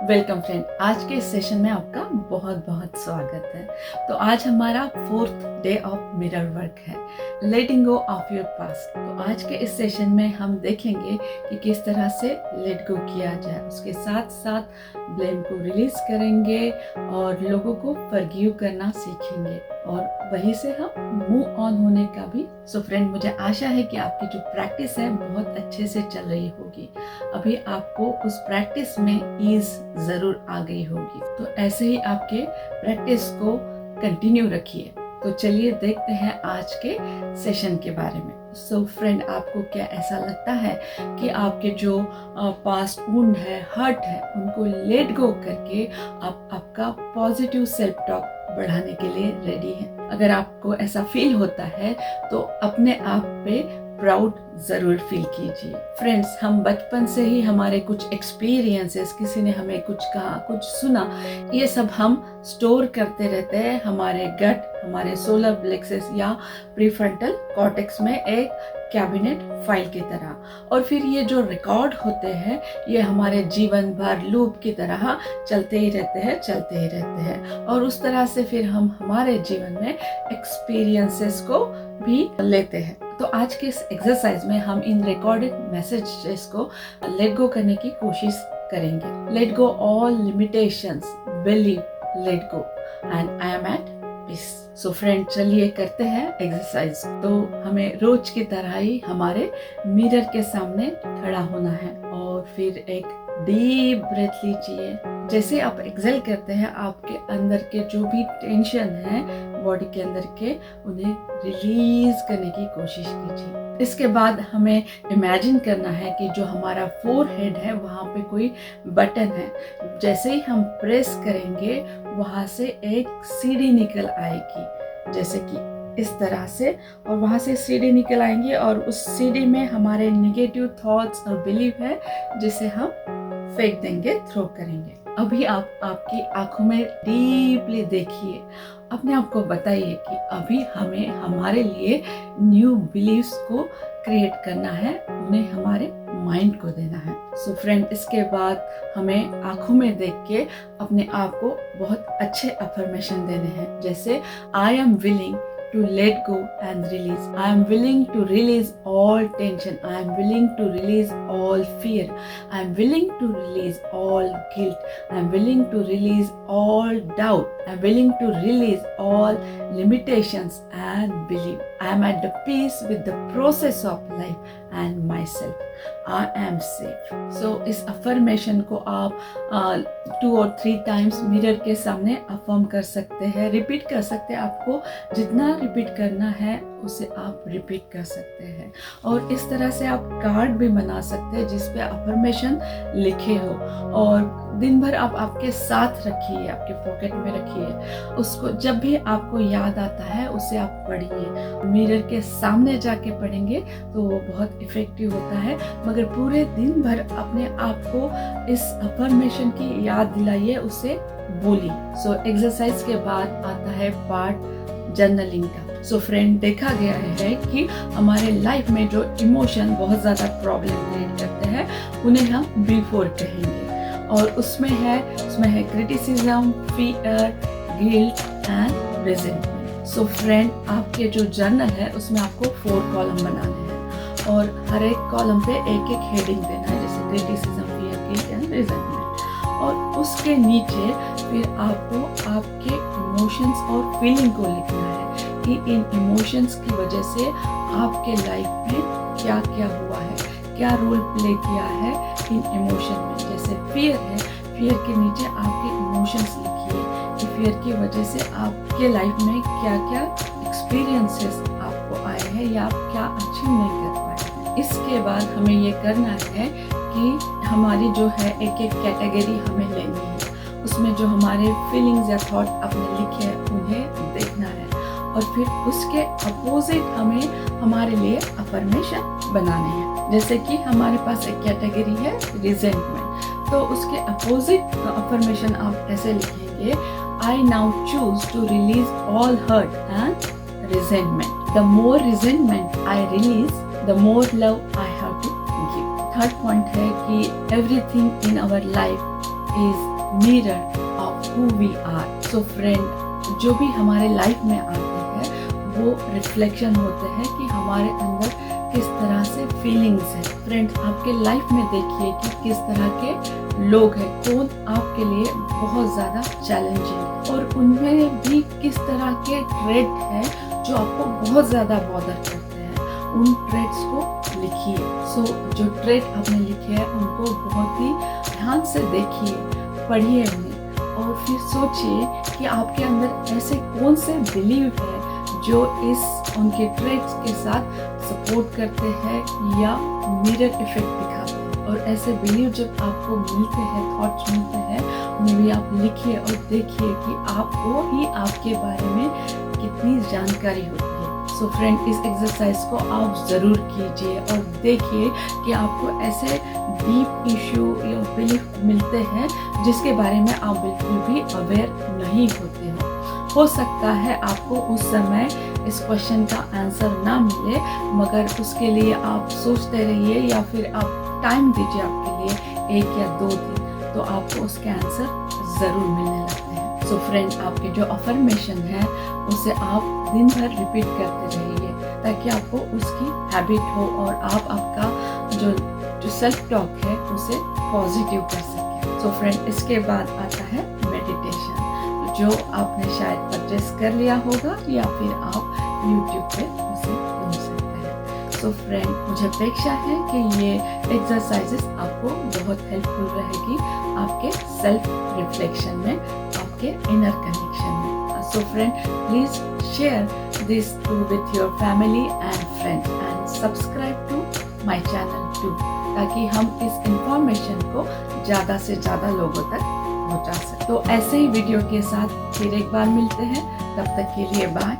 Welcome friend, आज के इस सेशन में आपका बहुत बहुत स्वागत है। तो आज हमारा 4th day of mirror work है, लेटिंग गो ऑफ योर पास्ट। तो आज के इस सेशन में हम देखेंगे कि किस तरह से लेट गो किया जाए। उसके साथ साथ ब्लेम को रिलीज करेंगे और लोगों को फॉरगिव करना सीखेंगे और वहीं से हम मूव ऑन होने का भी। सो फ्रेंड, मुझे आशा है कि आपकी जो प्रैक्टिस है बहुत अच्छे से चल रही होगी। अभी आपको उस प्रैक्टिस में ईज जरूर आ गई होगी। तो ऐसे ही आपके प्रैक्टिस को कंटिन्यू रखिए। तो चलिए देखते हैं आज के सेशन के बारे में। सो फ्रेंड, आपको क्या ऐसा लगता है कि आपके जो पास्ट वुंड है, हर्ट है, उनको लेट गो करके आप आपका पॉजिटिव सेल्फ टॉक बढ़ाने के लिए रेडी है? अगर आपको ऐसा फील होता है तो अपने आप पे प्राउड जरूर फील कीजिए। फ्रेंड्स, हम बचपन से ही हमारे कुछ एक्सपीरियंसेस, किसी ने हमें कुछ कहा, कुछ सुना, ये सब हम स्टोर करते रहते हैं हमारे गट, हमारे सोलर प्लेक्सस या प्रीफ्रंटल कॉर्टेक्स में एक कैबिनेट फाइल की तरह। और फिर ये जो रिकॉर्ड होते हैं ये हमारे जीवन भर लूप की तरह चलते ही रहते हैं और उस तरह से फिर हम हमारे जीवन में एक्सपीरियंसेस को भी लेते हैं। तो आज के इस एक्सरसाइज में हम इन रिकॉर्डेड मैसेजेस को लेट गो करने की कोशिश करेंगे। Let go all limitations, believe, let go and I am at peace. So friend, चलिए करते हैं एक्सरसाइज। तो हमें रोज की तरह ही हमारे मिरर के सामने खड़ा होना है और फिर एक डीप ब्रेथ लीजिए। जैसे आप एक्सेल करते हैं, आपके अंदर के जो भी टेंशन है बॉडी के अंदर के, उन्हें रिलीज करने की कोशिश कीजिए। इसके बाद हमें इमेजिन करना है कि जो हमारा फोरहेड है वहाँ पे कोई बटन है। जैसे ही हम प्रेस करेंगे वहाँ से एक सीढ़ी निकल आएगी, जैसे कि इस तरह से, और वहाँ से सीढ़ी निकल आएंगी और उस सीढ़ी में हमारे नेगेटिव थॉट्स और बिलीफ है जिसे हम फेंक देंगे, थ्रो करेंगे। अभी आप आपकी आंखों में डीपली देखिए, अपने आप को बताइए कि अभी हमें हमारे लिए न्यू बिलीफ्स को क्रिएट करना है, उन्हें हमारे माइंड को देना है। सो फ्रेंड, इसके बाद हमें आंखों में देख के अपने आप को बहुत अच्छे अफर्मेशन देने हैं, जैसे I am willing to let go and release. I am willing to release all tension. I am willing to release all fear. I am willing to release all guilt. I am willing to release all doubt. I am willing to release all limitations and belief. I am at the peace with the process of life and myself. I am safe. So इस affirmation को आप 2 or 3 times mirror के सामने affirm कर सकते हैं, repeat कर सकते हैं। आपको जितना रिपीट करना है उसे आप रिपीट कर सकते हैं। और इस तरह से आप कार्ड भी बना सकते हैं जिस पे अफर्मेशन लिखे हो और दिन भर आप आपके साथ रखिए, आपके पॉकेट में रखिए उसको। जब भी आपको याद आता है उसे आप पढ़िए। मिरर के सामने जाके पढ़ेंगे तो वो बहुत इफेक्टिव होता है, मगर पूरे दिन भर अपने आप को इस अफर्मेशन की याद दिलाइए, उसे बोलिए। सो एक्सरसाइज के बाद आता है पार्ट जर्नलिंग का। सो फ्रेंड, देखा गया है कि हमारे लाइफ में जो इमोशन बहुत ज़्यादा प्रॉब्लम क्रिएट करते हैं उन्हें हम बिफोर कहेंगे, और उसमें है criticism, fear, guilt and resentment. So friend, आपके जो जर्नल है उसमें आपको 4 कॉलम बनाने हैं और हर एक कॉलम पे एक एक हेडिंग देना है, जैसे criticism, fear, guilt and resentment. और उसके नीचे फिर आपको आपके इमोशंस और फीलिंग को लिखना है कि इन इमोशंस की वजह से आपके लाइफ में क्या क्या हुआ है, क्या रोल प्ले किया है इन इमोशन में। जैसे फियर है, फियर के नीचे आपके इमोशंस लिखिए कि फियर की वजह से आपके लाइफ में क्या क्या एक्सपीरियंसेस आपको आए हैं या आप क्या अचीव नहीं कर पाए हैं। इसके बाद हमें ये करना है कि हमारी जो है एक एक कैटेगरी हमें लेनी है, उसमें जो हमारे फीलिंग्स या थॉट आपने लिखे हैं उन्हें देखना है और फिर उसके अपोजिट हमें हमारे लिए अफर्मेशन बनाने हैं। जैसे कि हमारे पास एक कैटेगरी है रिजेंटमेंट, तो उसके अपोजिट अफर्मेशन आप ऐसे लिखेंगे, I now choose to release all hurt and resentment. The more resentment I release, the more love I have to give. Third point है कि everything in our life is mirror of who we are. So friend, जो भी हमारे life में आते हैं वो reflection होते हैं कि हमारे अंदर किस तरह से फीलिंग्स हैं। फ्रेंड्स, आपके लाइफ में देखिए कि किस तरह के लोग हैं, कौन आपके लिए बहुत ज़्यादा चैलेंजिंग है और उनमें भी किस तरह के ट्रेड है जो आपको बहुत ज़्यादा बॉदर करते हैं। उन ट्रेड्स को लिखिए। सो जो ट्रेड आपने लिखे हैं उनको बहुत ही ध्यान से देखिए, पढ़िए उन्हें और फिर सोचिए कि आपके अंदर ऐसे कौन से बिलीव है जो इस उनके ट्रेड्स के साथ सपोर्ट करते हैं या मिरर इफेक्ट दिखाते हैं। और ऐसे बिलीव जब आपको मिलते हैं, थॉट्स मिलते हैं, उन्हें भी आप लिखिए और देखिए कि आपको ही आपके बारे में कितनी जानकारी होती है। सो फ्रेंड, इस एक्सरसाइज को आप ज़रूर कीजिए और देखिए कि आपको ऐसे डीप इश्यू या बिलीफ मिलते हैं जिसके बारे में आप बिल्कुल भी अवेयर नहीं होते हो सकता है आपको उस समय इस क्वेश्चन का आंसर ना मिले, मगर उसके लिए आप सोचते रहिए या फिर आप टाइम दीजिए आपके लिए 1 या 2 दिन, तो आपको उसके आंसर ज़रूर मिलने लगते हैं। सो फ्रेंड, आपके जो अफर्मेशन है उसे आप दिन भर रिपीट करते रहिए ताकि आपको उसकी हैबिट हो और आप आपका जो सेल्फ टॉक है उसे पॉजिटिव कर सकें। सो फ्रेंड, इसके बाद आता है मेडिटेशन, जो आपने शायद परचेस कर लिया होगा या फिर आप YouTube पे उसे ढूंढ सकते हैं। सो फ्रेंड, मुझे अपेक्षा है कि ये एक्सरसाइजेस आपको बहुत हेल्पफुल रहेगी आपके सेल्फ रिफ्लेक्शन में, आपके इनर कनेक्शन में। So friend, please share this too with your family and friends and subscribe to my channel too, ताकि हम इस इंफॉर्मेशन को ज़्यादा से ज़्यादा लोगों तक पहुंचा सकते। तो ऐसे ही वीडियो के साथ फिर एक बार मिलते हैं, तब तक के लिए बाय।